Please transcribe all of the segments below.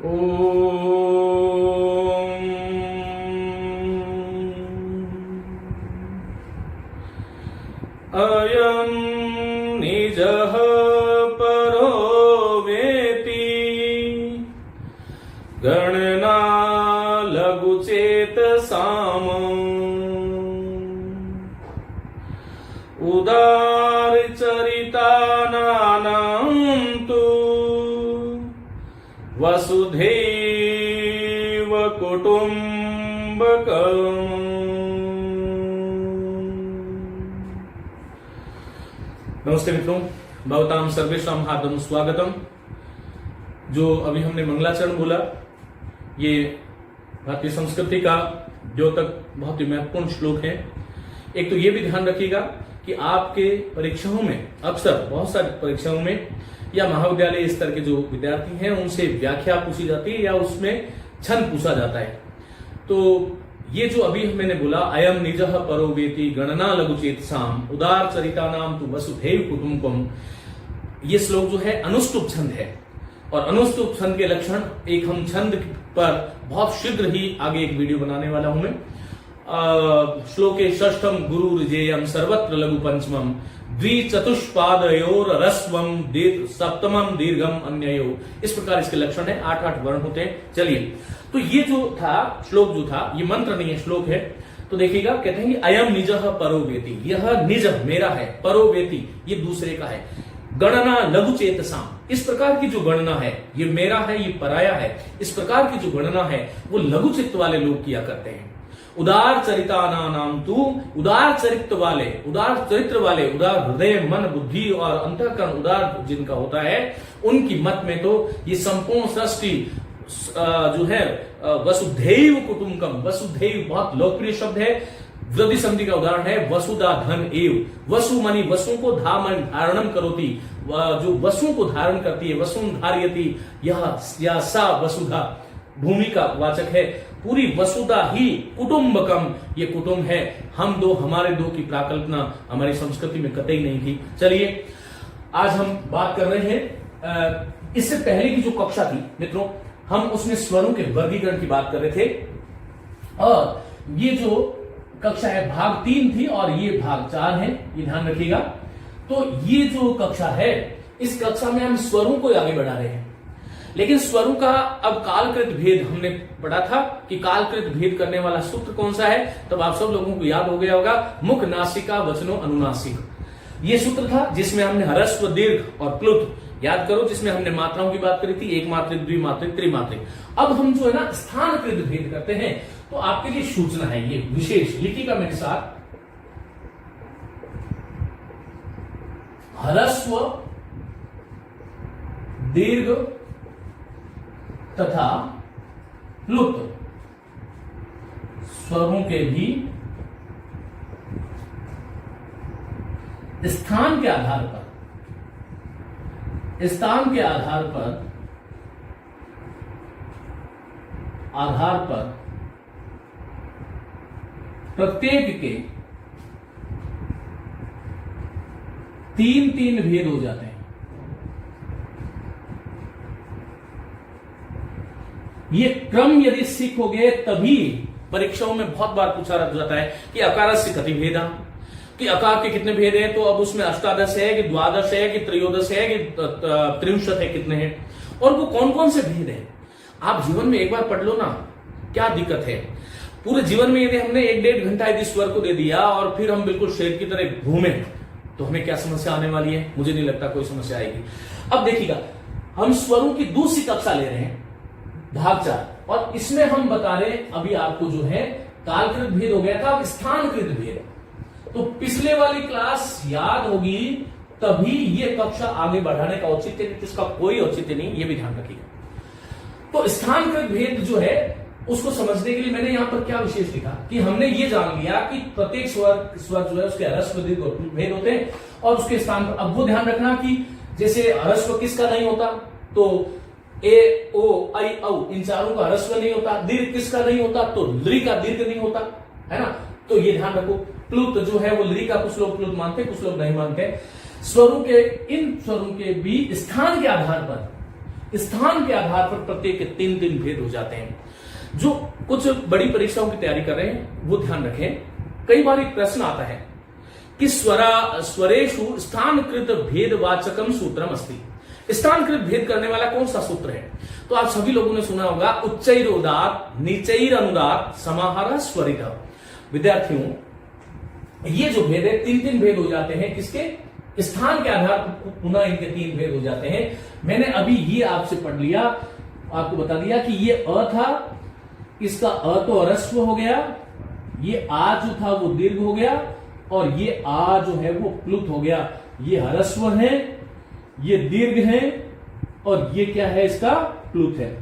अयं निजः परो वेति गणना लघुचेतसाम् उदारचरितानां तु वसुधैव कुटुम्बकम्। नमस्ते मित्रों, भवतां सर्वेषां हार्दं स्वागतम। जो अभी हमने मंगलाचरण बोला, ये भारतीय संस्कृति का द्योतक बहुत ही महत्वपूर्ण श्लोक है। एक तो ये भी ध्यान रखिएगा कि आपके परीक्षाओं में अक्सर बहुत सारी परीक्षाओं में या महाविद्यालय स्तर के जो विद्यार्थी हैं उनसे व्याख्या पूछी जाती है या उसमें छंद पूछा जाता है। तो ये जो अभी मैंने बोला, अयम निजः परो वेति गणना लघुचेतसाम् उदार चरितानाम तु वसुधैव कुटुम्बकम्, ये श्लोक जो है अनुष्टुप छंद है। और अनुष्टुप छंद के लक्षण एक हम छंद पर बहुत शीघ्र ही आगे एक वीडियो बनाने वाला हूं मैं। श्लोके षष्ठम गुरु रिजेयम सर्वत्र लघु पंचमम द्विचतुष्पादयोर रस्वम सप्तमम दीर्घम अन्ययो, इस प्रकार इसके लक्षण है। 8 वर्ण होते हैं। चलिए, तो ये जो था श्लोक, जो था ये मंत्र नहीं है, श्लोक है। तो देखिएगा, कहते हैं कि अयम निजः परो वेति, यह निज मेरा है, परो वेति ये दूसरे का है, गणना लघु चेतसाम, इस प्रकार की जो गणना है, ये मेरा है, ये पराया है, इस प्रकार की जो गणना है वो लघु चित्त वाले लोग किया करते हैं। उदार चरितानाम तु, उदार चरित्र वाले, उदार चरित्र वाले, उदार हृदय मन बुद्धि और अंतःकरण उदार जिनका होता है, उनकी मत में तो ये संपूर्ण सृष्टि जो है वसुधैव कुटुम्बकम, वसुधैव बहुत लोकप्रिय शब्द है, वृद्धि संधि का उदाहरण है वसुधा धन एव, वसु मनी वसु को धामन धारणम करोति, जो वसु को धारण करती है, वसुम धार्यति, यह या सा वसुधा भूमि का वाचक है। पूरी वसुधा ही कुटुम्बकम, ये कुटुंब है, हम दो, हमारे दो की प्राकल्पना हमारी संस्कृति में कतई नहीं थी। चलिए, आज हम बात कर रहे हैं, इससे पहले की जो कक्षा थी मित्रों, हम उसमें स्वरों के वर्गीकरण की बात कर रहे थे। और ये जो कक्षा है भाग 3 थी और ये भाग 4 है, ये ध्यान रखिएगा। तो ये जो कक्षा है, इस कक्षा में हम स्वरों को आगे बढ़ा रहे हैं। लेकिन स्वरों का अब कालकृत भेद हमने पढ़ा था कि कालकृत भेद करने वाला सूत्र कौन सा है, तब आप सब लोगों को याद हो गया होगा, मुख नासिका वचनो अनुनासिक, ये सूत्र था जिसमें हमने ह्रस्व दीर्घ और प्लुत याद करो, जिसमें हमने मात्राओं की बात करी थी, एक मात्रिक, द्विमात्रिक, त्रिमात्रिक। अब हम जो है ना स्थानकृत भेद करते हैं। तो आपके लिए सूचना है ये विशेष, लिखिएगा मेरे साथ, ह्रस्व दीर्घ तथा प्लुत स्वरों के भी स्थान के आधार पर प्रत्येक के 3 भेद हो जाते हैं। ये क्रम यदि सीखोगे तभी परीक्षाओं में बहुत बार पूछा जाता है कि अकारस्य कति भेदा, कि अकार के कितने भेद हैं, तो अब उसमें अष्टादश है कि द्वादश है कि त्रयोदश है कि त्रिंशत है, कितने हैं, और वो कौन कौन से भेद हैं। आप जीवन में एक बार पढ़ लो ना, क्या दिक्कत है। पूरे जीवन में यदि हमने 1-1.5 घंटा यदि स्वर को दे दिया और फिर हम बिल्कुल शेर की तरह घूमे, तो हमें क्या समस्या आने वाली है? मुझे नहीं लगता कोई समस्या आएगी। अब देखिएगा, हम स्वरों की दूसरी कक्षा ले रहे हैं, भाग 4, और इसमें हम बता रहे हैं अभी आपको जो है कालकृत भेद हो गया था, अब स्थानकृत भेद। तो पिछले वाली क्लास याद होगी तभी ये कक्षा आगे बढ़ाने का औचित्य, इसका कोई औचित्य नहीं, ये भी ध्यान रखिएगा। तो स्थानकृत भेद जो है उसको समझने के लिए मैंने यहां पर क्या विशेष लिखा कि हमने ये जान लिया कि प्रत्येक स्वर जो है उसके ह्रस्व दीर्घ भेद होते हैं और उसके स्थान पर। अब वो ध्यान रखना कि जैसे ह्रस्व किसका नहीं होता, तो ए ओ आई औ इन चारों का ह्रस्व नहीं होता। दीर्घ किसका नहीं होता, तो लृ का दीर्घ नहीं होता, है ना। तो ये ध्यान रखो। प्लुत जो है वो लृ का कुछ लोग प्लुत मानते, कुछ लोग नहीं मानते। स्वरों के, इन स्वरों के भी स्थान के आधार पर स्थान के आधार पर प्रत्येक के 3-3 भेद हो जाते हैं। जो कुछ बड़ी परीक्षाओं की तैयारी कर रहे हैं वो ध्यान रखें, कई बार एक प्रश्न आता है कि स्वरेषु स्थानकृत भेदवाचकम सूत्रम अस्ति। स्थानकृत भेद करने वाला कौन सा सूत्र है? तो आप सभी लोगों ने सुना होगा उच्चैर उदात नीचैर अनुदात समाहार स्वरित। विद्यार्थियों, ये जो भेद है 3-3 भेद हो जाते हैं, किसके? स्थान के आधार पर पुनः इनके 3 भेद हो जाते हैं। मैंने अभी ये आपसे पढ़ लिया, आपको बता दिया कि ये अ था, इसका अ तो ह्रस्व हो गया, ये आ जो था वो दीर्घ हो गया, और ये आ जो है वो प्लुत हो गया। ये ह्रस्व है, ये दीर्घ है, और ये क्या है? इसका प्लुत है।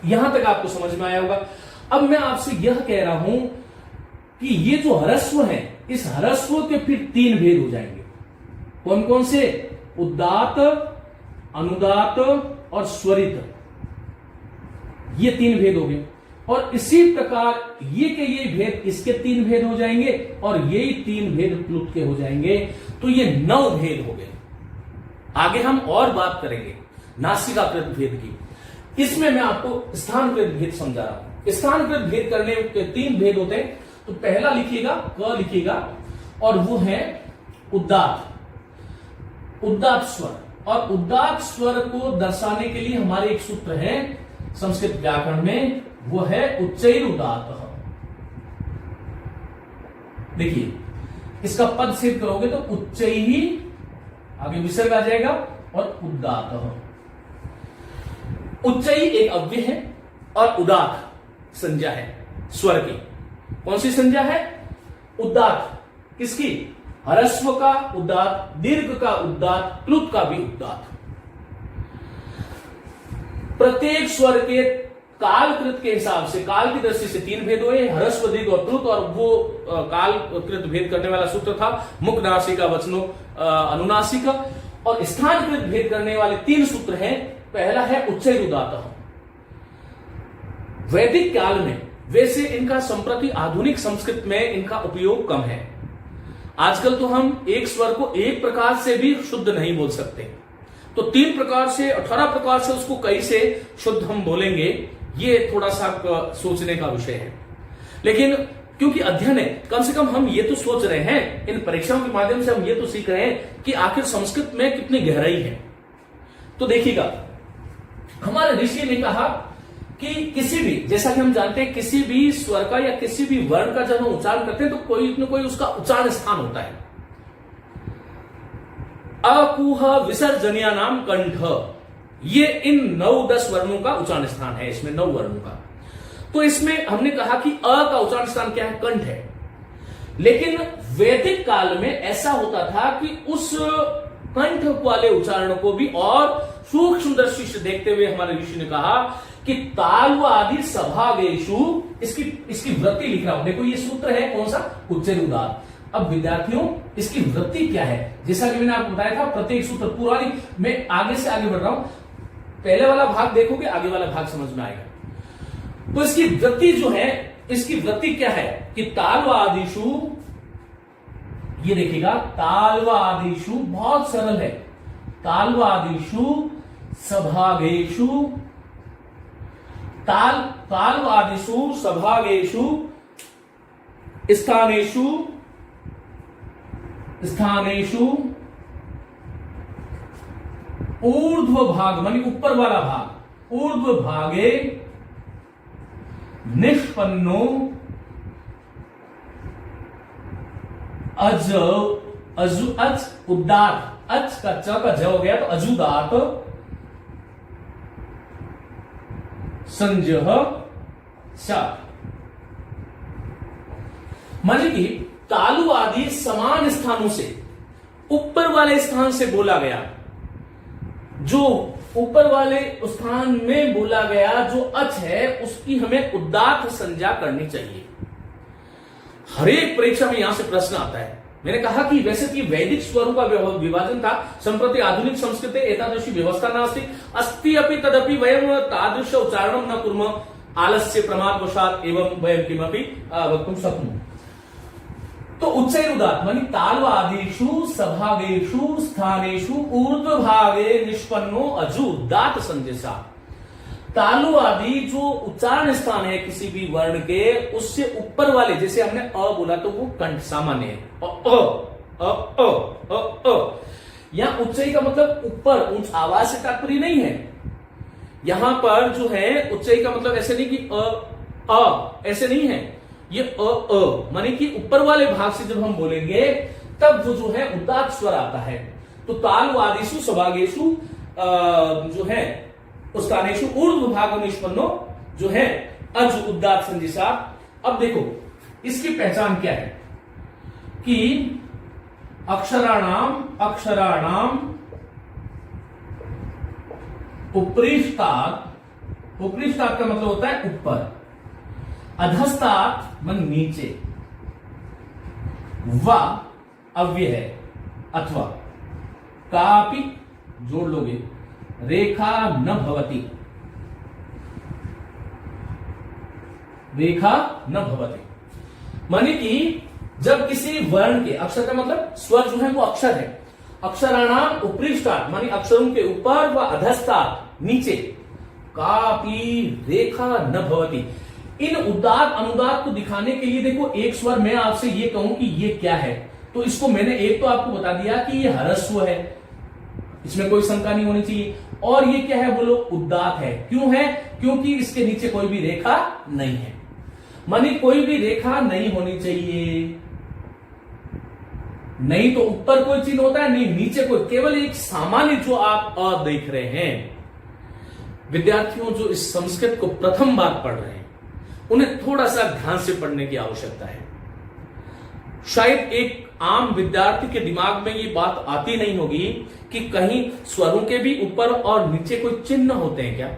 यहां तक आपको समझ में आया होगा। अब मैं आपसे यह कह रहा हूं कि ये जो ह्रस्व है, इस ह्रस्व के फिर 3 भेद हो जाएंगे। कौन कौन से? उदात्त, अनुदात्त और स्वरित। ये 3 भेद हो गए। और इसी प्रकार ये के ये भेद, इसके 3 भेद हो जाएंगे, और यही 3 भेद प्लुत के हो जाएंगे। तो ये 9 भेद हो गए। आगे हम और बात करेंगे नासिकाकृत भेद की। इसमें मैं आपको स्थानकृत भेद समझा रहा हूं। स्थानकृत भेद करने के 3 भेद होते हैं। तो पहला लिखिएगा, क लिखिएगा, और वो है उदात्त, उदात्त स्वर। और उदात्त स्वर को दर्शाने के लिए हमारे एक सूत्र है संस्कृत व्याकरण में, वो है उच्चैर उदात्तः। देखिए, इसका पद सिद्ध करोगे तो उच्चैहि, आगे विसर्ग आ जाएगा, और उदात्तः। उच्चैहि एक अव्यय है, और उदात्त संज्ञा है स्वर की। कौन सी संज्ञा है? उदात्त। किसकी? ह्रस्व का उदात्त, दीर्घ का उदात्त, प्लुत का भी उदात्त। प्रत्येक स्वर के कालकृत के हिसाब से, काल की दृष्टि से 3 भेद हुए, ह्रस्व, दीर्घ और प्लुत। और वो कालकृत भेद करने वाला सूत्र था मुख नासिका वचनो अनुनासिका। और स्थानकृत भेद करने वाले 3 सूत्र हैं। पहला है उच्चैर उदात्तः। वैदिक काल में, वैसे इनका संप्रति आधुनिक संस्कृत में इनका उपयोग कम है। आजकल तो हम एक स्वर को एक प्रकार से भी शुद्ध नहीं बोल सकते, तो 3 प्रकार से 18 प्रकार से उसको कैसे शुद्ध हम बोलेंगे, ये थोड़ा सा सोचने का विषय है। लेकिन क्योंकि अध्ययन है, कम से कम हम ये तो सोच रहे हैं, इन परीक्षाओं के माध्यम से हम ये तो सीख रहे हैं कि आखिर संस्कृत में कितनी गहराई है। तो देखिएगा, हमारे ऋषि ने कहा कि किसी भी, जैसा कि हम जानते हैं, किसी भी स्वर का या किसी भी वर्ण का जब हम उच्चारण करते हैं तो कोई न कोई उसका उच्चारण स्थान होता है। अकुह विसर्जनिया नाम कंठ, ये इन 9-10 वर्णों का उच्चारण स्थान है। इसमें 9 वर्णों का। तो इसमें हमने कहा कि अ का उच्चारण स्थान क्या है? कंठ है। लेकिन वैदिक काल में ऐसा होता था कि उस कंठ वाले उच्चारण को भी और सूक्ष्म दृष्टि से देखते हुए हमारे ऋषि ने कहा कि ताल आदि सभागेशु, इसकी वृत्ति लिख रहा हूं। देखो, ये सूत्र है कौन सा? उच्चैर उदात्त। अब विद्यार्थियों, इसकी वृत्ति क्या है? जैसा कि मैंने आपको बताया था, प्रत्येक सूत्र पूरा नहीं, मैं आगे से आगे बढ़ रहा हूं। पहले वाला भाग देखोगे, आगे वाला भाग समझ में आएगा। तो इसकी वृत्ति जो है, इसकी वृत्ति क्या है कि ताल आदिशु, ये देखिएगा, ताल आदिशु बहुत सरल है। ताल आदिशु सभागेशु, ताल आदिशु सभागेशु स्थानेषु ऊर्ध्व भाग, मानी ऊपर वाला भाग, ऊर्ध्व भागे निष्पन्नो अज उदात्त, अच का च का ज हो गया तो अजुदात संजह सा, माने कि तालु आदि समान स्थानों से, ऊपर वाले स्थान से बोला गया, जो ऊपर वाले स्थान में बोला गया जो अच है, उसकी हमें उदात्त संज्ञा करनी चाहिए। हर एक परीक्षा में यहां से प्रश्न आता है। मैंने कहा कि वैसे कि वैदिक स्वरों का विभाजन था, संप्रति आधुनिक संस्कृते एतादृशी व्यवस्था नास्ति, अस्ति अपि तदपि वयम तादृश उच्चारणं न कुर्मः, आलस्य प्रमादवशात् एवं वयं किमपि वक्तुं शक्नुमः। तो उच्चैरुदात्त मानी तालवादिषु सभागेषु स्थानेषु ऊर्ध्वभागे निष्पन्नो अजु उदात्त संजसा। तालु आदि जो उच्चारण स्थान है किसी भी वर्ण के, उससे ऊपर वाले, जैसे हमने अ बोला तो वो कंठ सामान्य है, यहां उच्चाई का मतलब ऊपर, उच्च आवाज से तात्पर्य नहीं है। यहां पर जो है उच्चाई का मतलब ऐसे नहीं कि ऐसे नहीं है, ये माने कि ऊपर वाले भाग से जब हम बोलेंगे तब वो जो है उदात्त स्वर आता है। तो तालु आदिषु सभागेषु जो है स्थानेषु ऊर्ध्व भाग निष्पन्नो जो है अज उदात्त संजिसा। अब देखो इसकी पहचान क्या है कि अक्षराणाम उपरिष्टात्, उपरिष्टात् का मतलब होता है ऊपर, अधस्तात् मन नीचे, व अव्यय है अथवा, कापि जोड़ लोगे, रेखा न भवति, रेखा न भवति माने कि जब किसी वर्ण के, अक्षर का मतलब स्वर जो है वो अक्षर है, अक्षराणाम उपरिष्टात् माने अक्षरों के ऊपर व अधस्तात् नीचे, कापि रेखा न भवति। इन उदात्त अनुदात्त को दिखाने के लिए देखो एक स्वर मैं आपसे ये कहूं कि ये क्या है, तो इसको मैंने एक तो आपको बता दिया कि ये ह्रस्व है, इसमें कोई शंका नहीं होनी चाहिए। और ये क्या है बोलो, उदात्त है। क्यों है? क्योंकि इसके नीचे कोई भी रेखा नहीं है, मानी कोई भी रेखा नहीं होनी चाहिए। नहीं तो ऊपर कोई चिन्ह होता है, नहीं नीचे कोई, केवल एक सामान्य जो आप अ देख रहे हैं। विद्यार्थियों जो इस संस्कृत को प्रथम बार पढ़ रहे हैं उन्हें थोड़ा सा ध्यान से पढ़ने की आवश्यकता है। शायद एक आम विद्यार्थी के दिमाग में ये बात आती नहीं होगी कि कहीं स्वरों के भी ऊपर और नीचे कोई चिन्ह होते हैं क्या।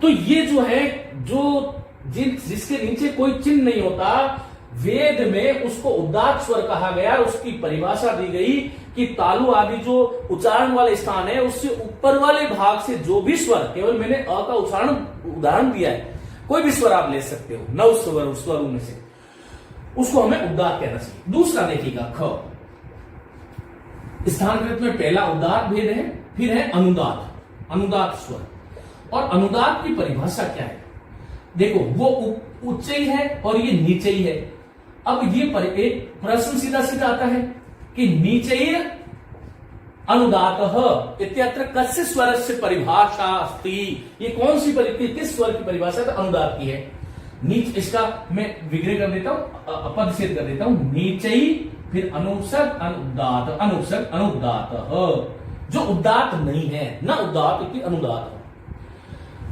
तो ये जो है, जो जिसके नीचे कोई चिन्ह नहीं होता, वेद में उसको उदात्त स्वर कहा गया। उसकी परिभाषा दी गई कि तालु आदि जो उच्चारण वाले स्थान है उससे ऊपर वाले भाग से जो भी स्वर, केवल मैंने अ का उदाहरण दिया है, कोई भी स्वर आप ले सकते हो, 9 स्वरों में से, उसको हमें उदात्त कहना चाहिए। दूसरा देखिएगा ख, स्थानकृत में पहला उदात्त भेद है, फिर है अनुदात्त, अनुदात्त स्वर। और अनुदात्त की परिभाषा क्या है? देखो वो उच्च ही है और ये नीचे ही है। अब ये एक प्रश्न सीधा सीधा आता है कि नीचे ही अनुदात्तः इत्यत्र कस्य स्वरस्य परिभाषा अस्ति। ये कौन सी किस स्वर की परिभाषा है? अनुदात्त की है। नीच, इसका मैं विग्रह कर देता हूं, पदच्छेद कर देता हूं, नीचे ही, फिर अनुसर्ग अनुदात, अनुसर्ग अनुदात, जो उदात्त नहीं है, न उदात्त इति अनुदात,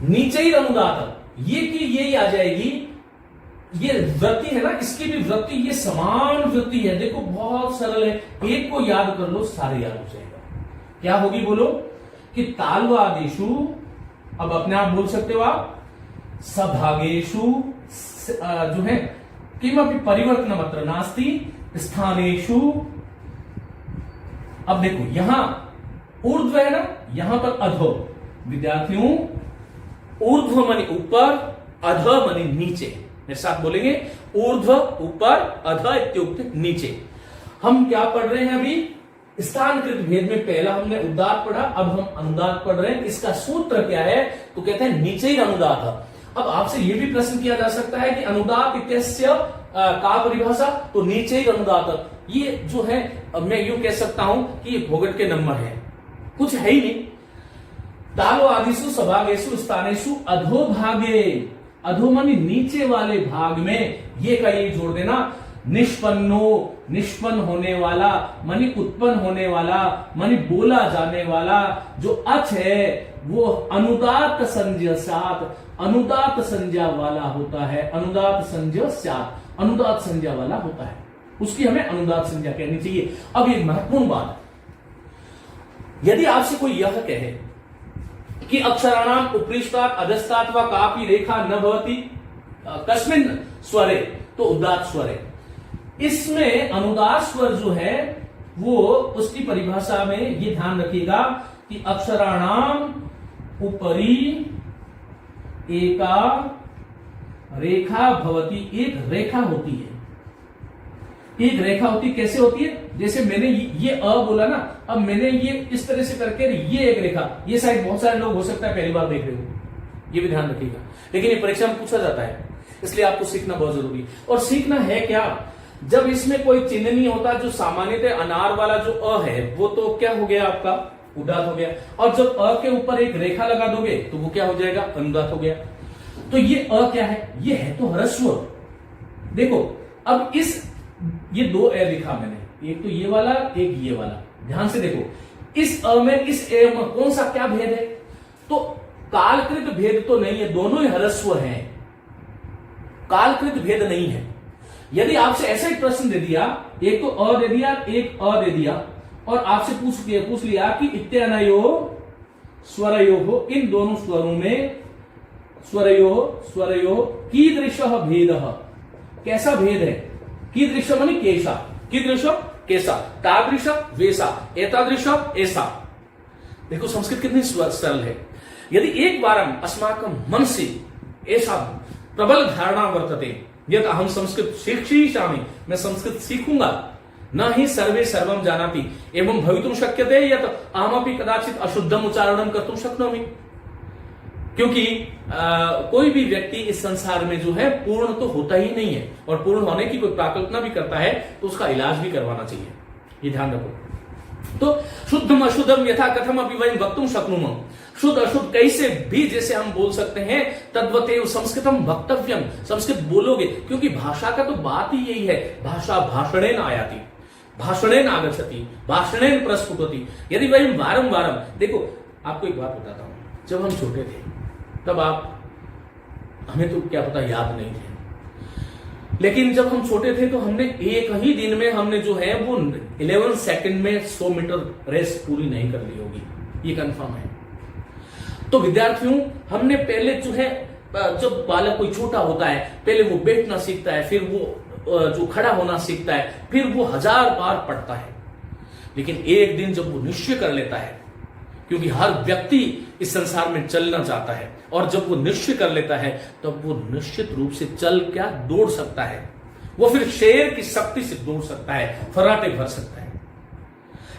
नीचे ही अनुदात, ये कि ये आ जाएगी। ये वृत्ति है ना, इसकी भी वृत्ति, ये समान वृत्ति है। देखो बहुत सरल है, एक को याद कर लो सारे याद हो जाएगा। क्या होगी बोलो कि तालु आदिषु, अब अपने आप बोल सकते हो आप, सभागेषु जो है किमपि परिवर्तन मात्र नास्ति, स्थानेषु। अब देखो यहां ऊर्ध्व है ना, यहां पर अधो। विद्यार्थियों, ऊर्ध्व मानी ऊपर, अध मानी नीचे। मेरे साथ बोलेंगे, ऊर्ध्व ऊपर, अध इत्युक्त नीचे। हम क्या पढ़ रहे हैं अभी? स्थानकृत भेद में पहला हमने उदात्त पढ़ा, अब हम अनुदात्त पढ़ रहे हैं। इसका सूत्र क्या है? तो कहते हैं नीचे ही अनुदात्त। अब आपसे यह भी प्रश्न किया जा सकता है कि अनुदात्त इत्यस्य का परिभाषा, तो नीचे ही अनुदात्त। ये जो है मैं यूं कह सकता हूं कि ये भोगट के नंबर है, कुछ है ही नहीं। तालु आदिषु सभागेषु स्थानेषु अधोभागे, अधो मानी नीचे वाले भाग में, ये का ये जोड़ देना, निष्पन्नो, निष्पन्न होने वाला मानी उत्पन्न होने वाला, मानी बोला जाने वाला। जो अच है वो अनुदात्त संज्ञा सात, अनुदात्त संज्ञा वाला होता है, अनुदात्त संज्ञा सात, अनुदात्त संज्ञा वाला होता है, उसकी हमें अनुदात्त संज्ञा कहनी चाहिए। अब एक महत्वपूर्ण बात, यदि आपसे कोई यह कहे कि अक्षराणाम उपरिष्टात् अधस्तात् वा कापि रेखा न भवति कस्मिन् स्वरे, तो उदात्त स्वर है। इसमें अनुदात्त स्वर जो है वो, उसकी परिभाषा में ये ध्यान रखिएगा कि अक्षराणाम उपरि एका रेखा भवति, एक रेखा होती है। एक रेखा होती कैसे होती है, जैसे मैंने ये अ बोला ना, अब मैंने ये इस तरह से करके ये एक रेखा, ये शायद बहुत सारे लोग हो सकता है पहली बार देख रहे हो, ये भी ध्यान रखिएगा, लेकिन ये परीक्षा में पूछा जाता है, इसलिए आपको सीखना बहुत जरूरी है। और सीखना है क्या, जब इसमें कोई चिन्ह नहीं होता, जो सामान्यतः अनार वाला जो अ है वो तो क्या हो गया आपका उदात हो गया, और जब अ के ऊपर एक रेखा लगा दोगे तो वो क्या हो जाएगा अनुदात हो गया। तो ये अ क्या है, ये है तो ह्रस्व। देखो अब ये दो ए लिखा मैंने, एक तो ये वाला एक ये वाला, ध्यान से देखो इस अ में इस ए में कौन सा क्या भेद है, तो कालकृत भेद तो नहीं है, दोनों ही ह्रस्व हैं, कालकृत भेद नहीं है। यदि आपसे ऐसा एक प्रश्न दे दिया, एक तो अ दे दिया एक अ दे दिया, और आपसे पूछ लिया कि इत्यनयो स्वरयो हो, इन दोनों स्वरों में स्वरयो कीदृश भेद, कैसा भेद है, कीदृश माने कैसा, कीदृश कैसा, तादृश वैसा, एतादृश ऐसा। देखो संस्कृत कितनी सरल है। यदि एक बार अस्माकं मनसि ऐसा प्रबल धारणा वर्तते यत अहम संस्कृत शिक्षिष्यामि, मैं संस्कृत सीखूंगा, न ही सर्वे सर्वम जानाति एवं भवितुम शक्यते यत अहमपि कदाचित अशुद्धम उच्चारणं कर्तुं शक्नोमि। क्योंकि कोई भी व्यक्ति इस संसार में जो है पूर्ण तो होता ही नहीं है, और पूर्ण होने की कोई प्राकल्पना भी करता है तो उसका इलाज भी करवाना चाहिए, ये ध्यान रखो। तो शुद्धम अशुद्धम यथा कथम अभी वयं वक्तुम शक्नुमः, शुद्ध अशुद्ध कैसे भी जैसे हम बोल सकते हैं, तद्वतेव संस्कृतम वक्तव्यम, संस्कृत बोलोगे, क्योंकि भाषा का तो बात ही यही है, भाषा भाषणेन आयाति, भाषणेन आगच्छति, भाषणेन प्रस्फुटति। यदि वयं वारं वारं, देखो आपको एक बात बताता हूं, जब हम छोटे थे तब हमें तो क्या पता याद नहीं थे, लेकिन जब हम छोटे थे तो हमने एक ही दिन में हमने जो है वो 11 सेकंड में 100 मीटर रेस पूरी नहीं कर ली होगी, ये कंफर्म है। तो विद्यार्थियों, हमने पहले जो है, जब बालक कोई छोटा होता है पहले वो बैठना सीखता है, फिर वो जो खड़ा होना सीखता है, फिर वो 1000 बार पढ़ता है, लेकिन एक दिन जब वो निश्चय कर लेता है, क्योंकि हर व्यक्ति इस संसार में चलना चाहता है, और जब वो निश्चय कर लेता है तब वो निश्चित रूप से चल क्या दौड़ सकता है, वो फिर शेर की शक्ति से दौड़ सकता है, फर्राटे भर सकता है।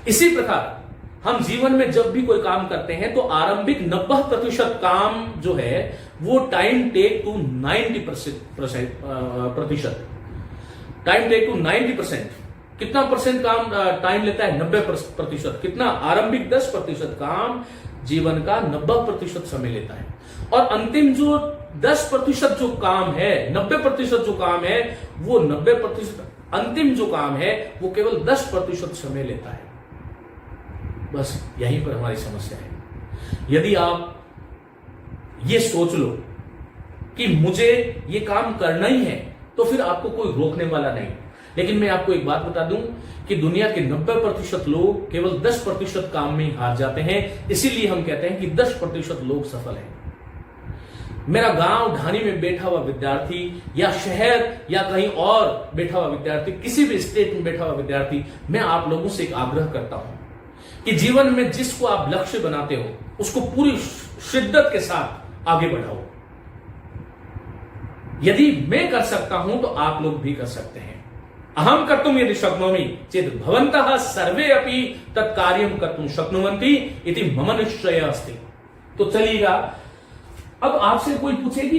इसी प्रकार हम जीवन में जब भी कोई काम करते हैं तो आरंभिक 90% काम जो है वो time take to 90%, time take to 90%। कितना परसेंट काम टाइम लेता है, 90%। कितना, आरंभिक 10% काम जीवन का 90% समय लेता है, और अंतिम जो 10% जो काम है, 90% जो काम है, वो 90% अंतिम जो काम है वो केवल 10% समय लेता है। बस यहीं पर हमारी समस्या है। यदि आप ये सोच लो कि मुझे ये काम करना ही है, तो फिर आपको कोई रोकने वाला नहीं। लेकिन मैं आपको एक बात बता दूं कि दुनिया के 90% लोग केवल 10% काम में ही हार जाते हैं, इसीलिए हम कहते हैं कि 10% लोग सफल हैं। मेरा गांव ढानी में बैठा हुआ विद्यार्थी, या शहर या कहीं और बैठा हुआ विद्यार्थी, किसी भी स्टेट में बैठा हुआ विद्यार्थी, मैं आप लोगों से एक आग्रह करता हूं कि जीवन में जिसको आप लक्ष्य बनाते हो उसको पूरी शिद्दत के साथ आगे बढ़ाओ। यदि मैं कर सकता हूं तो आप लोग भी कर सकते हैं। अहम कर्तुम यदि शक्नोमि चेत भवन्तः सर्वे अपि तत्कार्यं कर्तुम शक्नुवन्ति इति मम निश्चयः अस्ति। तो चलिएगा, अब आपसे कोई पूछे कि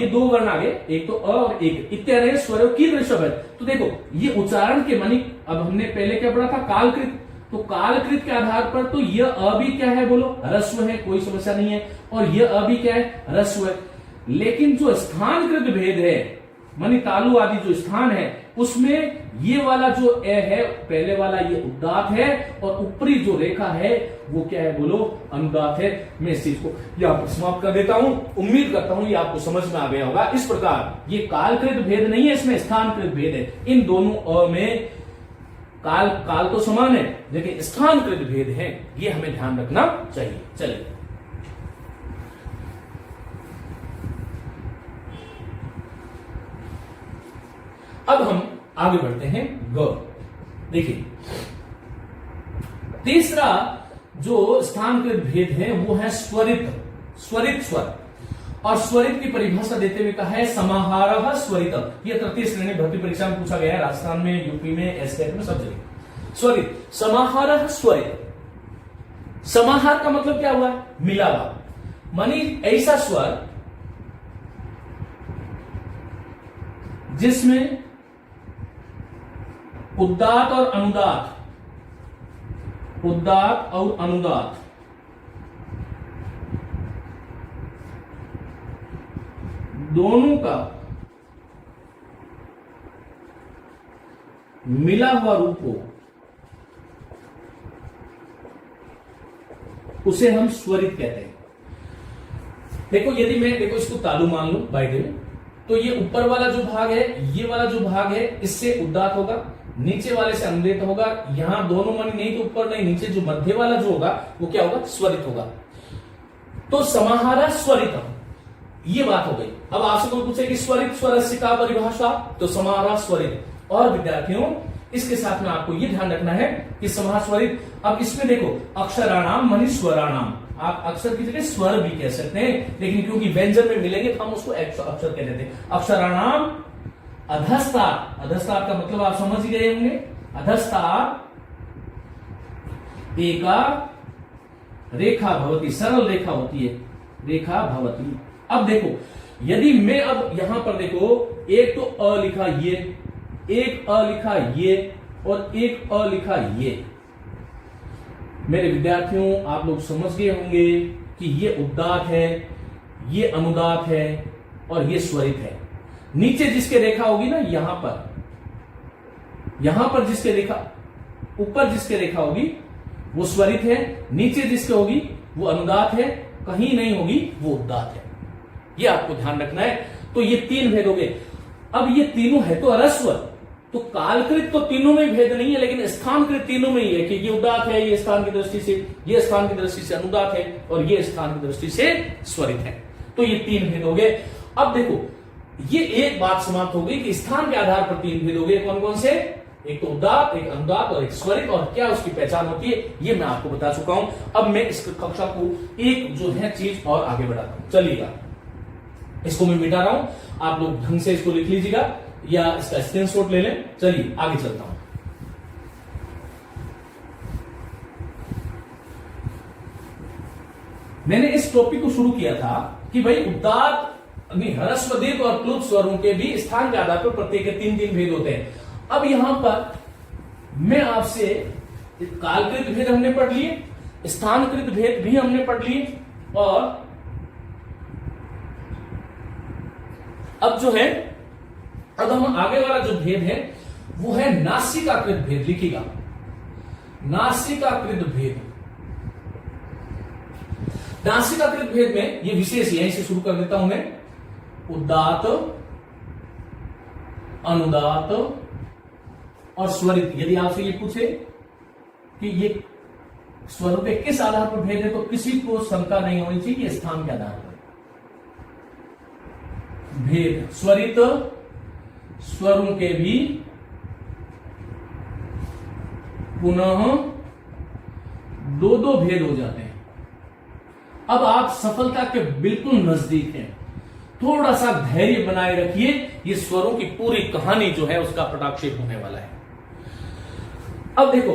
ये 2 वर्ण आगे, एक तो अ और एक इत्यादि स्वरों की ऋषभ है। तो देखो ये उच्चारण के मानी, अब हमने पहले क्या पढ़ा था, कालकृत, तो कालकृत के आधार पर तो यह अ भी क्या है, बोलो ह्रस्व है, कोई समस्या नहीं है, और यह अ भी क्या है, ह्रस्व है। लेकिन जो स्थानकृत भेद है, मानी तालु आदि जो स्थान है, उसमें ये वाला जो ए है, पहले वाला ये उदात है, और ऊपरी जो रेखा है वो क्या है, बोलो अनुदात है। मैं इस चीज को यहां पर समाप्त कर देता हूं। उम्मीद करता हूं ये आपको समझ में आ गया होगा। इस प्रकार ये कालकृत भेद नहीं है, इसमें स्थानकृत भेद है। इन दोनों अ में काल तो समान है, लेकिन स्थानकृत भेद है, ये हमें ध्यान रखना चाहिए। चलिए अब हम आगे बढ़ते हैं। ग, देखिए तीसरा जो स्थानकृत भेद है वो है स्वरित स्वर। और स्वरित की परिभाषा देते हुए कहा है समाहारः स्वरितः। यह तृतीय श्रेणी भर्ती परीक्षा में पूछा गया है, राजस्थान में, यूपी में, एसकेट में, सब जगह। स्वरित, समाहारः स्वरित। समाहार का मतलब क्या हुआ? मिला हुआ, मानी ऐसा स्वर जिसमें उदात्त और अनुदात्त, उदात्त और अनुदात्त दोनों का मिला हुआ रूप हो, उसे हम स्वरित कहते हैं। देखो यदि मैं इसको तालु मान लूं बाय द वे, तो ये ऊपर वाला जो भाग है, ये वाला जो भाग है, इससे उदात्त होगा, नीचे वाले से अनुदात्त होगा। यहां दोनों मानी नहीं तो ऊपर नहीं नीचे, जो मध्य वाला जो होगा वो क्या होगा? स्वरित होगा। तो समाहारः स्वरितः, ये बात हो गई। अब आपसे कोई पूछे कि स्वरित स्वरस्य का परिभाषा, तो समाहारः स्वरित। और विद्यार्थियों इसके साथ में आपको ये ध्यान रखना है कि समाहार स्वरित। अब इसमें देखो अक्षराणाम मानी स्वराणाम, आप अक्षर की जगह स्वर भी कह सकते हैं, लेकिन क्योंकि व्यंजन में मिलेंगे तो हम उसको अक्षर कह देते हैं। अक्षराणाम अधस्तात्, अधस्तात् का मतलब आप समझ ही गए होंगे। अधस्तात् एका रेखा भवती, सरल रेखा होती है, रेखा भवती। अब देखो यदि मैं अब यहां पर देखो, एक तो अ लिखा ये, एक अ लिखा ये, और एक अ लिखा ये। मेरे विद्यार्थियों आप लोग समझ गए होंगे कि ये उदात्त है, ये अनुदात्त है और ये स्वरित है। नीचे जिसके रेखा होगी ना, यहां पर जिसके रेखा, ऊपर जिसके रेखा होगी वो स्वरित है, नीचे जिसके होगी वो अनुदात्त है, कहीं नहीं होगी वो उदात्त है। ये आपको ध्यान रखना है। तो ये तीन भेद हो गए। अब ये तीनों है तो अरस्व, तो कालकृत तो तीनों में भेद नहीं है, लेकिन स्थानकृत तीनों में ही है कि ये उदात्त है, ये स्थान की दृष्टि से, ये स्थान की दृष्टि से अनुदात्त है, और ये स्थान की दृष्टि से स्वरित है। तो ये तीन भेद हो गए। अब देखो ये एक बात समाप्त हो गई कि स्थान के आधार पर तीन भेद हो गए। कौन कौन से? एक तो उदात्त, एक अनुदात्त और एक स्वरित, और क्या उसकी पहचान होती है ये मैं आपको बता चुका हूं। अब मैं इस कक्षा को एक जो है चीज और आगे बढ़ाता हूं। चलिएगा, इसको मैं मिटा रहा हूं, आप लोग ढंग से इसको लिख लीजिएगा या इसका स्क्रीनशॉट ले लें। चलिए आगे चलता हूं। मैंने इस टॉपिक को शुरू किया था कि भाई उदात्त ह्रस्व दीर्घ और प्लुत स्वरों के भी स्थान के आधार पर प्रत्येक के तीन तीन भेद होते हैं। अब यहां पर मैं आपसे कालकृत भेद हमने पढ़ लिए, स्थानकृत भेद भी हमने पढ़ लिए, और अब जो है, अब हम आगे वाला जो भेद है वो है नासिकाकृत भेद। लिखिएगा नासिकाकृत भेद। नासिकाकृत भेद में ये विशेष यहीं से शुरू कर देता हूं मैं। उदात्त, अनुदात्त और स्वरित। यदि आपसे ये पूछे कि ये स्वरों पे किस आधार पर भेद है, तो किसी को शंका नहीं होनी चाहिए कि स्थान के आधार पर भेद। स्वरित स्वरों के भी पुनः दो दो भेद हो जाते हैं। अब आप सफलता के बिल्कुल नजदीक हैं, थोड़ा सा धैर्य बनाए रखिए, ये स्वरों की पूरी कहानी जो है उसका पटाक्षेप होने वाला है। अब देखो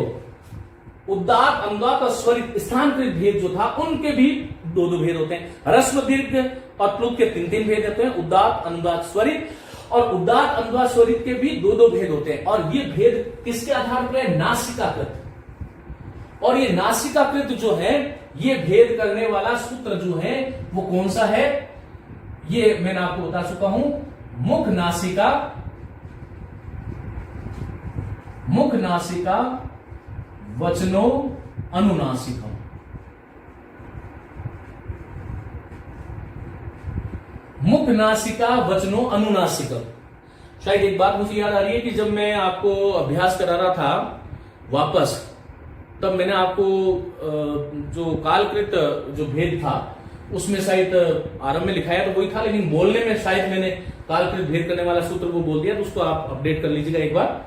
उदात्त, अनुदात्त और स्वरित स्थानकृत भेद जो था उनके भी दो दो भेद होते हैं। ह्रस्व दीर्घ और प्लुत के तीन तीन भेद होते हैं, उदात्त, अनुदात्त, स्वरित। और उदात्त, अनुदात्त, स्वरित के भी दो दो भेद होते हैं। और ये भेद किसके आधार पर है? नासिकाकृत। और ये नासिकाकृत जो है, ये भेद करने वाला सूत्र जो है वो कौन सा है? ये मैंने आपको बता चुका हूं, मुख नासिका, मुख नासिका वचनो अनुनासिकम। मुख नासिका वचनो अनुनासिकम। शायद एक बात मुझे याद आ रही है कि जब मैं आपको अभ्यास करा रहा था वापस, तब मैंने आपको जो कालकृत जो भेद था उसमें शायद आरंभ में लिखाया तो वही था, लेकिन बोलने में शायद मैंने कालकृत भेद करने वाला सूत्र वो बोल दिया, तो उसको आप अपडेट कर लीजिएगा एक बार।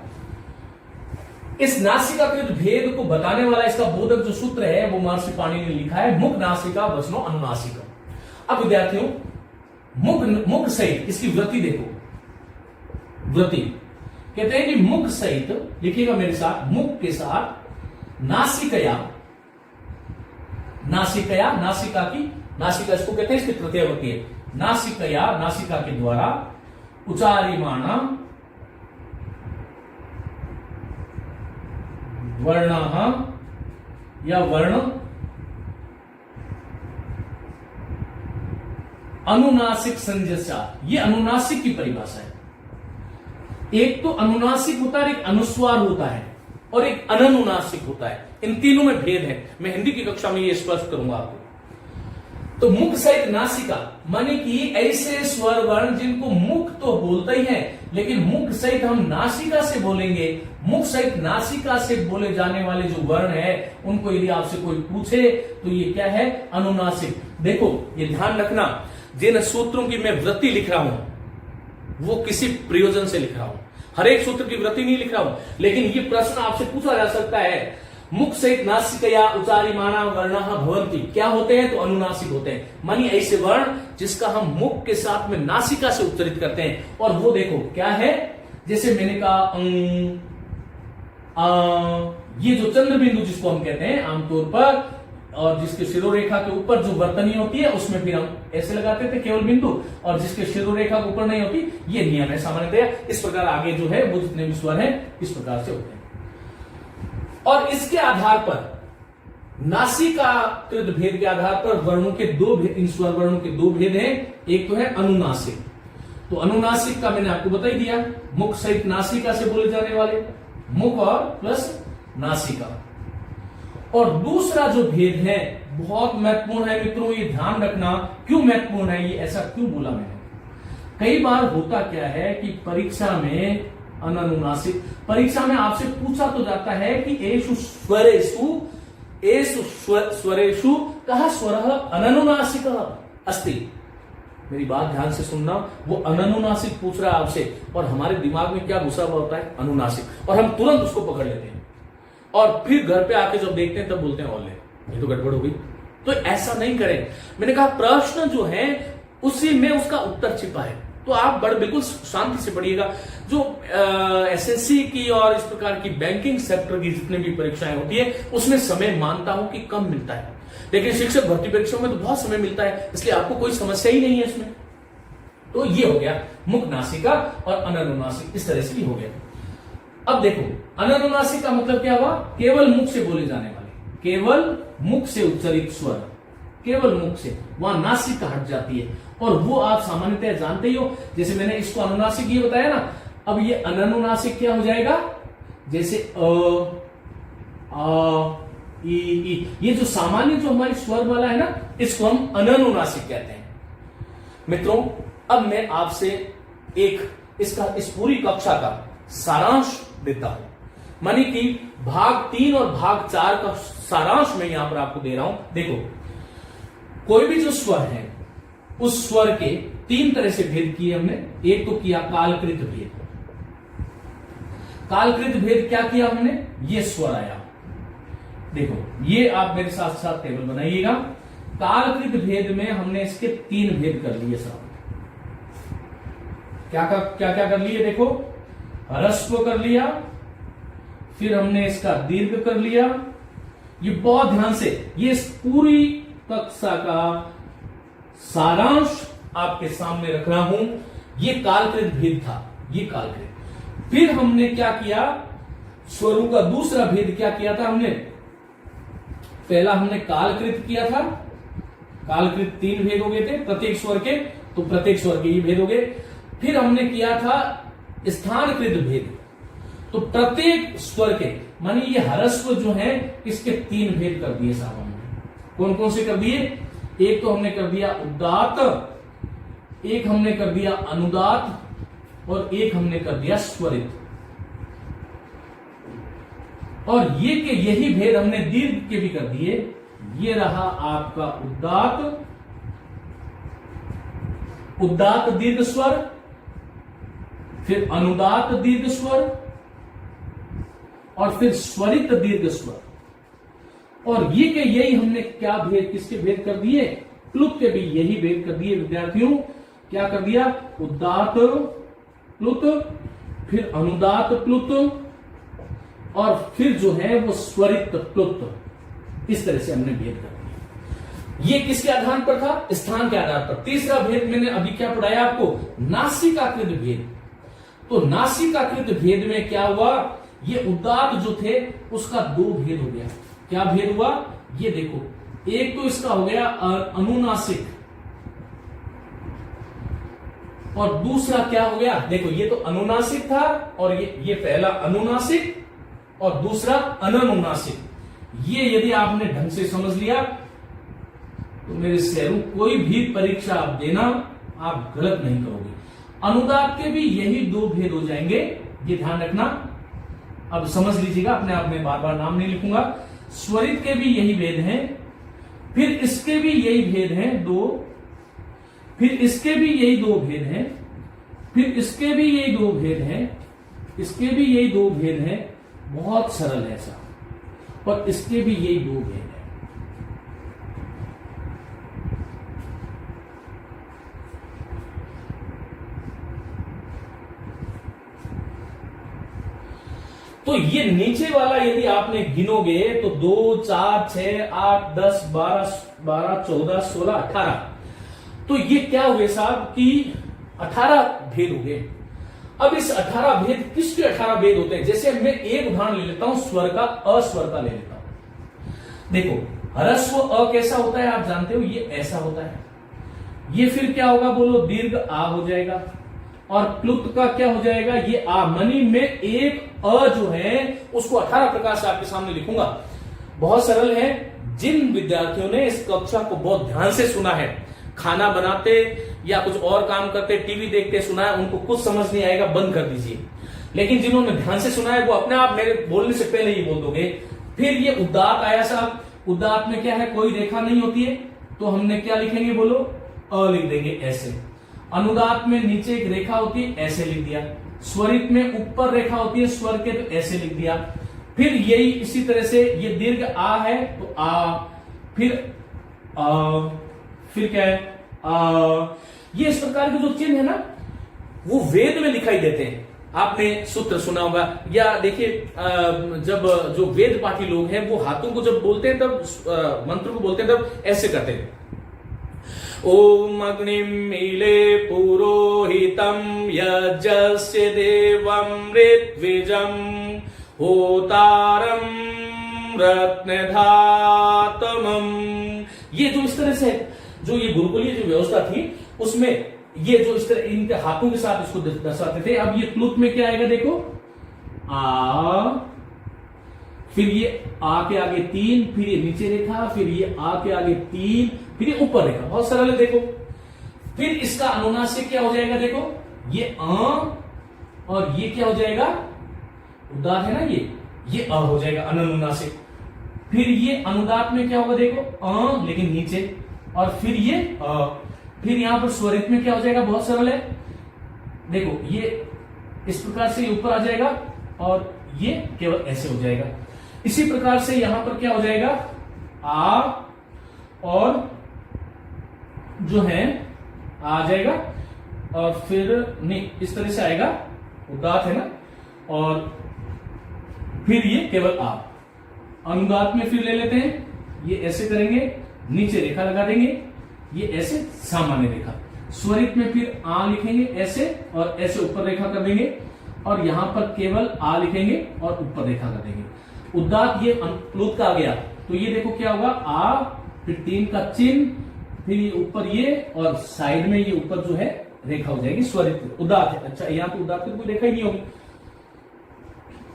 इस नासिकाकृत भेद को बताने वाला इसका बोधक जो सूत्र है वो महर्षि पाणिनि ने लिखा है, मुख नासिका वचनो अनुनासिकम। अब विद्यार्थियों मुख सहित, इसकी वृत्ति देखो, वृत्ति कहते हैं कि मुख सहित, लिखिएगा मेरे साथ, मुख के साथ नासिकया, नासिकया, नासिका इसको कहते हैं, इसकी तृतीय वृत्ति है, नासिकया, नासिका के द्वारा उच्चार्यमाण वर्ण या वर्ण अनुनासिक संज्ञा, ये अनुनासिक की परिभाषा है। एक तो अनुनासिक होता है, एक अनुस्वार होता है और एक अननुनासिक होता है। इन तीनों में भेद है, मैं हिंदी की कक्षा में ये स्पष्ट करूंगा आपको। तो मुख सहित नासिका माने कि ऐसे स्वर वर्ण जिनको मुख तो बोलता ही है, लेकिन मुख सहित हम नासिका से बोलेंगे। मुख सहित नासिका से बोले जाने वाले जो वर्ण है उनको यदि आपसे कोई पूछे तो ये क्या है, अनुनासिक। देखो ये ध्यान रखना, जिन सूत्रों की मैं वृत्ति लिख रहा हूं वो किसी प्रयोजन से लिख रहा हूं, हर एक सूत्र की वृत्ति नहीं लिख रहा हूं, लेकिन ये प्रश्न आपसे पूछा जा सकता है, मुख सहित नासिकया उच्चार्यमाणा वर्णः भवन्ति, क्या होते हैं, तो अनुनासिक होते हैं। मानी ऐसे वर्ण जिसका हम मुख के साथ में नासिका से उच्चारित करते हैं। और वो देखो क्या है, जैसे मैंने कहा ये जो चंद्र बिंदु जिसको हम कहते हैं आमतौर पर, और जिसके शिरोरेखा के ऊपर जो वर्तनी होती है उसमें फिर हम ऐसे लगाते थे केवल बिंदु, और जिसके शिरोरेखा के ऊपर नहीं होती, ये नियम है सामान्यतया। इस प्रकार आगे जो है वो जितने भी स्वर है इस प्रकार से होते हैं। और इसके आधार पर नासिकाकृत भेद के आधार पर वर्णों के दो भेद, इन स्वर वर्णों के दो भेद हैं। एक तो है अनुनासिक, तो अनुनासिक का मैंने आपको बता ही दिया, मुख सहित नासिका से बोले जाने वाले, मुख और प्लस नासिका। और दूसरा जो भेद है बहुत महत्वपूर्ण है मित्रों, ये ध्यान रखना। क्यों महत्वपूर्ण है, ये ऐसा क्यों बोला मैंने, कई बार होता क्या है कि परीक्षा में अनुनासिक, परीक्षा में आपसे पूछा तो जाता है कि एषु स्वरेषु कहा स्वरः अननुनासिकः अस्ति। मेरी बात ध्यान से सुनना, वो अननुनासिक पूछ रहा है आपसे, और हमारे दिमाग में क्या घुसा हुआ होता है, अनुनासिक, और हम तुरंत उसको पकड़ लेते हैं, और फिर घर पे आके जब देखते हैं तब बोलते हैं ओले ये तो गड़बड़ हो गई। तो ऐसा नहीं करें। मैंने कहा प्रश्न जो है उसी में उसका उत्तर छिपा है, तो आप बिल्कुल शांति से पढ़िएगा। जो एसएससी की और इस प्रकार की बैंकिंग सेक्टर की जितनी भी परीक्षाएं होती है उसमें समय मानता हूं कि कम मिलता है, लेकिन शिक्षक भर्ती परीक्षाओं में तो बहुत समय मिलता है, इसलिए आपको कोई समस्या ही नहीं है इसमें। तो ये हो गया मुख नासिका और अननुनासिक, इस तरह से भी हो गया। अब देखो अननुनासिक का मतलब क्या हुआ, केवल मुख से बोले जाने वाले, केवल मुख से उच्चारित स्वर, केवल मुख से, वहां नासिका हट जाती है। और वो आप सामान्यतः जानते ही हो, जैसे मैंने इसको अनुनासिक ये बताया ना, अब ये अननुनासिक क्या हो जाएगा, जैसे ई, ये जो सामान्य जो हमारी स्वर वाला है ना, इसको हम अननुनासिक कहते हैं। मित्रों अब मैं आपसे इस पूरी कक्षा का सारांश देता हूं, मानी कि भाग 3 और भाग 4 का सारांश मैं यहां पर आपको दे रहा हूं। देखो कोई भी जो स्वर है उस स्वर के 3 तरह से भेद किए हमने। एक तो किया कालकृत भेद, कालकृत भेद क्या किया हमने, ये स्वर आया, देखो ये आप मेरे साथ साथ टेबल बनाइएगा। कालकृत भेद में हमने इसके 3 भेद कर लिए साहब। क्या कर लिए, देखो ह्रस्व कर लिया, फिर हमने इसका दीर्घ कर लिया। ये बहुत ध्यान से, ये इस पूरी कक्षा का सारांश आपके सामने रख रहा हूं। ये कालकृत भेद था, ये कालकृत। फिर हमने क्या किया, स्वरों का दूसरा भेद क्या किया था हमने, पहला हमने कालकृत किया था, कालकृत 3 भेद हो गए थे प्रत्येक स्वर के, तो प्रत्येक स्वर के ये भेद हो गए। फिर हमने किया था स्थानकृत भेद, तो प्रत्येक स्वर के, मानी ये ह्रस्व जो है इसके 3 भेद कर दिए साहब हमने। कौन कौन से कर दिए, एक तो हमने कर दिया उदात्त, एक हमने कर दिया अनुदात्त, और एक हमने कर दिया स्वरित। और ये के यही भेद हमने दीर्घ के भी कर दिए। ये रहा आपका उदात्त दीर्घ स्वर, फिर अनुदात्त दीर्घ स्वर, और फिर स्वरित दीर्घ स्वर। और ये के यही हमने क्या भेद, किसके भेद कर दिए, क्लुप्त के भी यही भेद कर दिए विद्यार्थियों। क्या कर दिया, उदात्त प्लुत, फिर अनुदात्त प्लुत, और फिर जो है वो स्वरित प्लुत। इस तरह से हमने भेद कर दिया। ये किसके आधार पर था, स्थान के आधार पर। तीसरा भेद मैंने अभी क्या पढ़ाया आपको, नासिकाकृत भेद। तो नासिकाकृत भेद में क्या हुआ, ये उदात्त जो थे उसका दो भेद हो गया। क्या भेद हुआ, ये देखो, एक तो इसका हो गया अनुनासिक, और दूसरा क्या हो गया, देखो ये तो अनुनासिक था, और ये पहला अनुनासिक और दूसरा अननुनासिक। ये यदि आपने ढंग से समझ लिया तो मेरे शहरों कोई भी परीक्षा आप देना, आप गलत नहीं करोगे। अनुदात के भी यही दो भेद हो जाएंगे, ये ध्यान रखना। अब समझ लीजिएगा, अपने आप में बार बार नाम नहीं लिखूंगा। स्वरित के भी यही भेद हैं, फिर इसके भी यही भेद हैं दो, फिर इसके भी यही दो भेद हैं, फिर इसके भी यही दो भेद हैं, इसके भी यही दो भेद हैं। बहुत सरल है ऐसा, और इसके भी यही दो भेद हैं। तो ये नीचे वाला यदि आपने गिनोगे तो 2, 4, 6, 8, 10, 12, 14, 16, 18, तो ये क्या हुए साहब कि 18 भेद हो गए। अब इस 18 भेद, किसके 18 भेद होते हैं, जैसे मैं एक उदाहरण ले लेता हूं, स्वर का, अस्वर का ले लेता हूं। देखो, ह्रस्व अ कैसा होता है आप जानते हो, ये ऐसा होता है। ये फिर क्या होगा, बोलो, दीर्घ आ हो जाएगा, और प्लुत का क्या हो जाएगा, ये आ। मनी में एक अ जो है उसको 18 प्रकार से आपके सामने लिखूंगा। बहुत सरल है। जिन विद्यार्थियों ने इस कक्षा को बहुत ध्यान से सुना है, खाना बनाते या कुछ और काम करते, टीवी देखते सुना है, उनको कुछ समझ नहीं आएगा, बंद कर दीजिए। लेकिन जिन्होंने ध्यान से सुना है वो अपने आप मेरे बोलने से पहले ही बोल दोगे। फिर ये उदात्त आया साहब, उदात्त में क्या है, कोई रेखा नहीं होती है, तो हमने क्या लिखेंगे, बोलो, अ लिख देंगे ऐसे। अनुदात्त में नीचे एक रेखा होती है, ऐसे लिख दिया। स्वरित में ऊपर रेखा होती है स्वर के, तो ऐसे लिख दिया। फिर यही इसी तरह से ये दीर्घ आ है तो आ, फिर फिर क्या है, ये इस प्रकार के जो चिन्ह है ना, वो वेद में दिखाई देते हैं। आपने सूत्र सुना होगा, या देखिए, जब जो वेद पाठी लोग हैं वो हाथों को जब बोलते हैं तब मंत्र को बोलते हैं तब ऐसे करते हैं। ओम अग्निम मीले पुरोहितम यज्ञस्य देवम ऋत्विजम होतारम रत्नधातमम। ये जो इस तरह से, जो ये गुरुकुलीय जो व्यवस्था थी उसमें ये जो इस तरह इनके हाथों के साथ इसको दर्शाते थे। अब ये प्लुत में क्या आएगा, देखो, आ, फिर ये आ के आगे 3, फिर ये नीचे रेखा, फिर ये आ के आगे 3, फिर ये ऊपर रेखा। बहुत सरल है, देखो। फिर इसका अनुनासिक क्या हो जाएगा, देखो, ये अ, और ये क्या हो जाएगा, उदात्त है ना, ये अ हो जाएगा, अनुनासिक। फिर ये अनुदात्त में क्या होगा, देखो, अ लेकिन नीचे, और फिर ये अ। फिर यहां पर स्वरित में क्या हो जाएगा, बहुत सरल है, देखो, ये इस प्रकार से ऊपर आ जाएगा, और ये केवल ऐसे हो जाएगा। इसी प्रकार से यहां पर क्या हो जाएगा, आ, और जो है आ जाएगा, और फिर नहीं, इस तरह से आएगा, उदात्त है ना, और फिर ये केवल आ। अनुदात्त में फिर ले लेते हैं, ये ऐसे करेंगे, नीचे रेखा लगा देंगे, ये ऐसे सामान्य रेखा। स्वरित में फिर आ लिखेंगे ऐसे, और ऐसे ऊपर रेखा कर देंगे, और यहां पर केवल आ लिखेंगे और ऊपर रेखा कर देंगे। उदात्त ये प्लुत का आ गया, तो ये देखो क्या होगा, आ, फिर 3 का चिन्ह, फिर ये ऊपर ये, और साइड में ये ऊपर जो है रेखा हो जाएगी, स्वरित उदात्त है। अच्छा, यहां तो उदात्त की कोई रेखा ही नहीं होगी।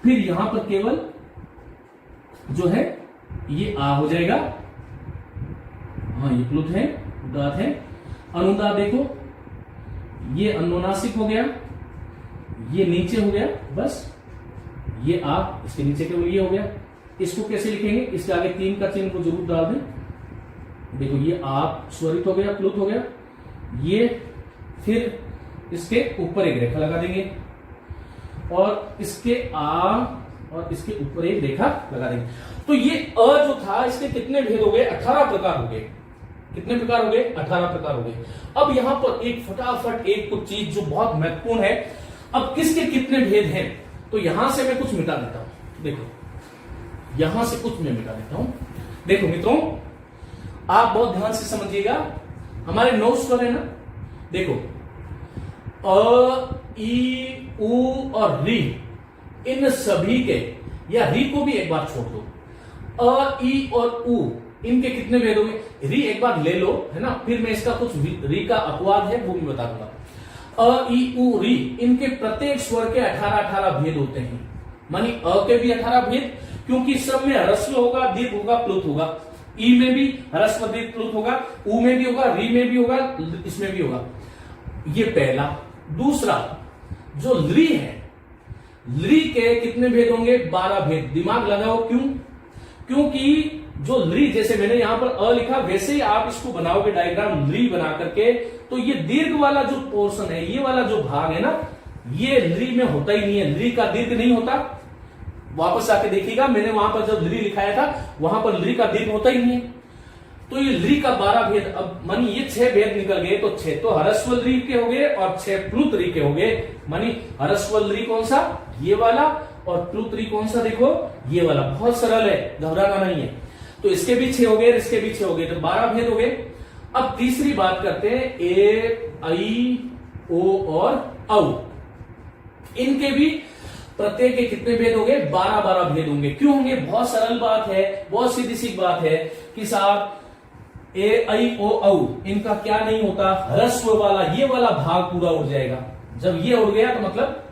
फिर यहां पर केवल जो है ये आ हो जाएगा, हाँ ये प्लुत है, उदात्त है। अनुदात्त देखो, ये अनुनासिक हो गया, ये नीचे हो गया, बस ये आ, इसके नीचे केवल ये हो गया। इसको कैसे लिखेंगे, इसके आगे 3 का चिन्ह को जरूर डाल दें। देखो, ये आप स्वरित हो गया, प्लुत हो गया, ये फिर इसके ऊपर एक रेखा लगा देंगे, और इसके आ और इसके ऊपर एक रेखा लगा देंगे। तो ये अ जो था, इसके कितने भेद हो गए, 18 प्रकार हो गए। कितने प्रकार हो गए? 18 प्रकार हो गए। अब यहां पर एक फटाफट एक कुछ चीज जो बहुत महत्वपूर्ण है, अब किसके कितने भेद हैं, तो यहां से मैं कुछ मिटा देता हूं। देखो यहां से कुछ मैं मिटा देता हूं। देखो मित्रों, आप बहुत ध्यान से समझिएगा, हमारे 9 स्वर है ना, देखो अ, ई, उ और री, इन सभी के, या री को भी एक बार छोड़ दो, अ, ई और उ, इनके कितने भेद हो गए? री एक बार ले लो, है ना, फिर मैं इसका कुछ री का अपवाद है वो भी बता दूंगा। अ, ई, उ, री, इनके प्रत्येक स्वर के 18 भेद होते हैं। मानी अ के भी 18 भेद, क्योंकि सब में ह्रस्व होगा, दीर्घ होगा, प्लुत होगा। ई में भी ह्रस्व दीर्घ प्लुत होगा, उ में भी होगा, री में भी होगा, इसमें भी होगा। ये पहला। दूसरा, जो ली है, ली के कितने भेद होंगे? 12 भेद। दिमाग लगाओ, क्यों? क्योंकि जो ली, जैसे मैंने यहां पर अ लिखा, वैसे ही आप इसको बनाओगे डायग्राम ली बना करके, तो ये दीर्घ वाला जो पोर्शन है, ये वाला जो भाग है ना, ये ली में होता ही नहीं है। ली का दीर्घ नहीं होता। वापस आके देखिएगा, मैंने वहां पर जब ली लिखाया था, वहां पर ली का दीर्घ होता ही नहीं है। तो ये ली का 12 भेद, अब मानी ये 6 भेद निकल गए, तो 6 तो ह्रस्व ली के हो गए और 6 प्लुत री के हो गए। मानी ह्रस्व ली कौन सा? ये वाला। और प्लुत री कौन सा? देखो ये वाला। बहुत सरल है, घबराना नहीं है। तो इसके भी 6 हो गए, इसके भी 6 हो गए, तो 12 भेद हो गए। अब तीसरी बात करते हैं, ए, आई, ओ और औ, इनके भी प्रत्येक के कितने भेद होंगे? 12 भेद होंगे। क्यों होंगे? बहुत सरल बात है, बहुत सीधी सी बात है कि साहब ए, आई, ओ, औ, इनका क्या नहीं होता? ह्रस्व वाला, ये वाला भाग पूरा उड़ जाएगा। जब ये उड़ गया तो मतलब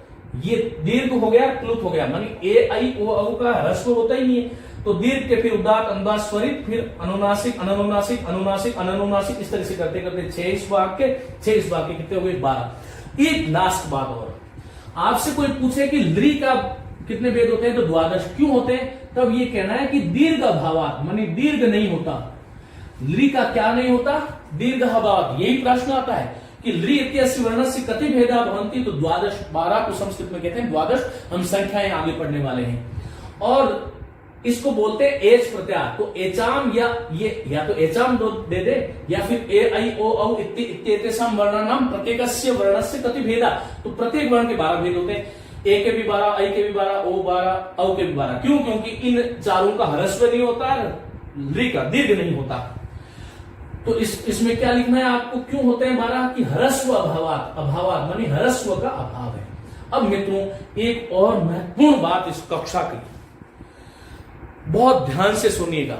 ये दीर्घ हो गया, प्लुत हो गया। मानी ए, आई, ओ, औ का ह्रस्व होता ही नहीं है, तो दीर्घ के फिर उदात्त, अनुदात्त, स्वरित, फिर अनुनासिक, अननुनासिक, अनुनासिक, अननुनासिक, इस तरह से करते करते 6 इस भाग के, 6 इस भाग के कितने हो गए? 12। एक लास्ट बात और, आपसे कोई पूछे कि ली का कितने भेद होते हैं, तो 12 क्यों होते हैं, तब ये कहना है कि दीर्घ अभावात, मानी दीर्घ नहीं होता। ली का क्या नहीं होता? दीर्घ अभावात। यही प्रश्न आता है कि ली इत्यस्य वर्णस्य कति भेदा भवन्ति, तो 12 को संस्कृत में कहते हैं 12। हम संख्याएं आगे पढ़ने वाले हैं, और इसको बोलते हैं एच प्रत्यार। तो एचाम, या ये या तो एचाम दे दे, या फिर ए, आई, ओ, औ इत्येतेषां वर्णानां प्रत्येकस्य वर्णस्य कति भेदा, तो प्रत्येक वर्ण के 12 भेद होते हैं। ए के भी 12, आई के भी 12, ओ 12, औ के भी 12। क्यों? क्योंकि इन चारों का ह्रस्व नहीं होता, ली का दीर्घ नहीं होता। तो इसमें क्या लिखना है आपको? क्यों होते हैं 12? कि ह्रस्व अभावात, अभावात मानी ह्रस्व का अभाव है। अब मित्रों, एक और महत्वपूर्ण बात इस कक्षा की, बहुत ध्यान से सुनिएगा।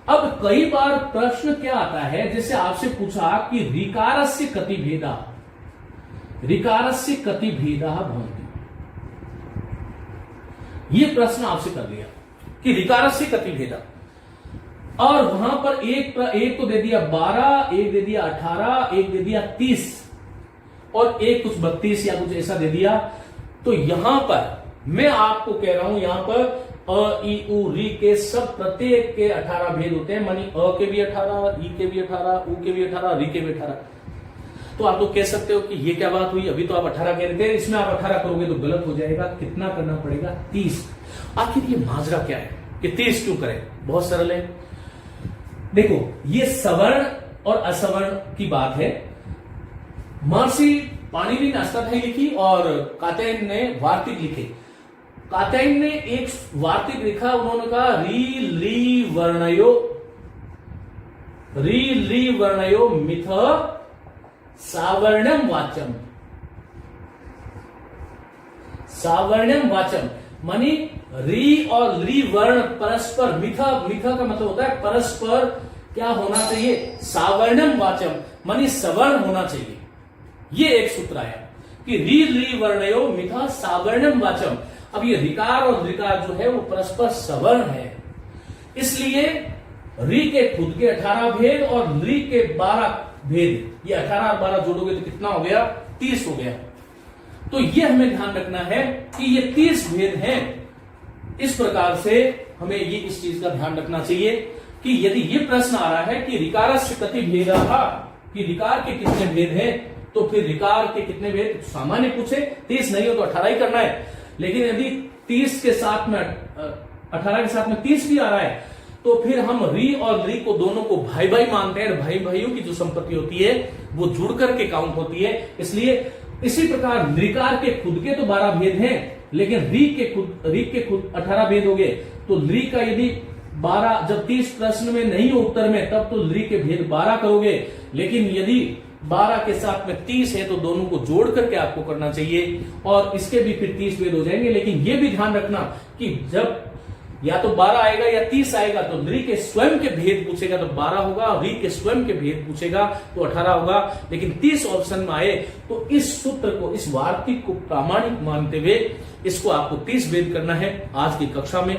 अब कई बार प्रश्न क्या आता है, जैसे आपसे पूछा कि ऋकारस्य कति भेदा, ऋकारस्य कति भेदा भवन्ति, ये प्रश्न आपसे कर दिया कि ऋकारस्य कति भेदा, और वहां पर एक तो दे दिया 12, एक दे दिया 18, एक दे दिया 30, और एक कुछ 32 या कुछ ऐसा दे दिया। तो यहां पर मैं आपको कह रहा हूं, यहां पर अ, ई, उ, री के सब प्रत्येक के 18 भेद होते हैं। मानी अ के भी 18, ई के भी 18, उ के भी 18, री के भी 18। तो आप तो कह सकते हो कि ये क्या बात हुई, अभी तो आप 18 कह रहे थे, इसमें आप 18 करोगे तो गलत हो जाएगा। कितना करना पड़ेगा? 30। आखिर ये माजरा क्या है कि 30 क्यों करें? बहुत सरल है। देखो, ये सवर्ण और असवर्ण की बात है। महर्षि पाणिनि ने अष्टाध्यायी लिखी और कात्यायन ने वार्तिक लिखे। कात्यायन ने एक वार्तिक लिखा, उन्होंने कहा री ली वर्णयो मिथ सावर्णम वाचम, सावर्णम वाचम, मानी री और ली वर्ण परस्पर, मिथा का मतलब होता है परस्पर क्या होना चाहिए? सावर्णम वाचम, मानी सवर्ण होना चाहिए। ये एक सूत्र आया कि री वर्णयो मिथा सावर्णम वाचम। अब ये ऋकार और ऋकार जो है वो परस्पर सवर्ण है, इसलिए री के खुद के 18 भेद और ली के 12 भेद, ये 18 और 12 जोड़ोगे तो कितना हो गया? 30 हो गया। तो ये हमें ध्यान रखना है कि ये 30 भेद हैं। इस प्रकार से हमें ये इस चीज का ध्यान रखना चाहिए कि यदि ये प्रश्न आ रहा है कि ऋकारस्य कति भेदा, कि ऋकार के कितने भेद हैं, तो फिर ऋकार के कितने भेद? सामान्य पूछे 30 नहीं हो तो 18 ही करना है। लेकिन यदि 30 के साथ में 18 के साथ में 30 भी आ रहा है तो फिर हम री और री को दोनों को भाई भाई मानते हैं, भाई भाइयों की जो संपत्ति होती है वो जुड़ करके काउंट होती है। इसलिए इसी प्रकार नृकार के खुद के तो 12 भेद हैं, लेकिन री के खुद 18 भेद हो गए। तो री का यदि 12, जब 30 प्रश्न में नहीं हो उत्तर में, तब तो री के भेद 12 करोगे, लेकिन यदि 12 के साथ में 30 है तो दोनों को जोड़ करके आपको करना चाहिए, और इसके भी फिर 30 भेद हो जाएंगे। लेकिन ये भी ध्यान रखना कि जब या तो 12 आएगा या 30 आएगा, तो री के स्वयं के भेद पूछेगा तो 12 होगा, री के स्वयं के भेद पूछेगा तो 18 होगा। लेकिन 30 ऑप्शन में आए तो इस सूत्र को, इस वार्तिक को प्रामाणिक मानते हुए इसको आपको 30 भेद करना है। आज की कक्षा में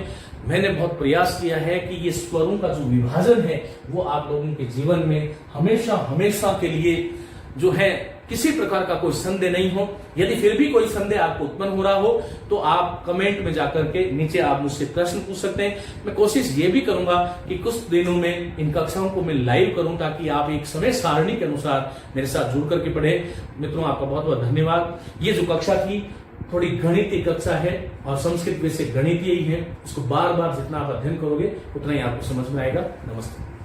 मैंने बहुत प्रयास किया है कि ये स्वरों का जो विभाजन है वो आप लोगों के जीवन में हमेशा हमेशा के लिए जो है किसी प्रकार का कोई संदेह नहीं हो। यदि फिर भी कोई संदेह आपको उत्पन्न हो रहा हो तो आप कमेंट में जाकर के नीचे आप मुझसे प्रश्न पूछ सकते हैं। मैं कोशिश ये भी करूंगा कि कुछ दिनों में इन कक्षाओं को मैं लाइव करूं, ताकि आप एक समय सारणी के अनुसार मेरे साथ जुड़ करके पढ़े। मित्रों, आपका बहुत बहुत धन्यवाद। ये जो कक्षा थी थोड़ी गणितीय कक्षा है और संस्कृत वैसे गणितीय ही है, उसको बार बार जितना आप अध्ययन करोगे उतना ही आपको समझ में आएगा। नमस्ते।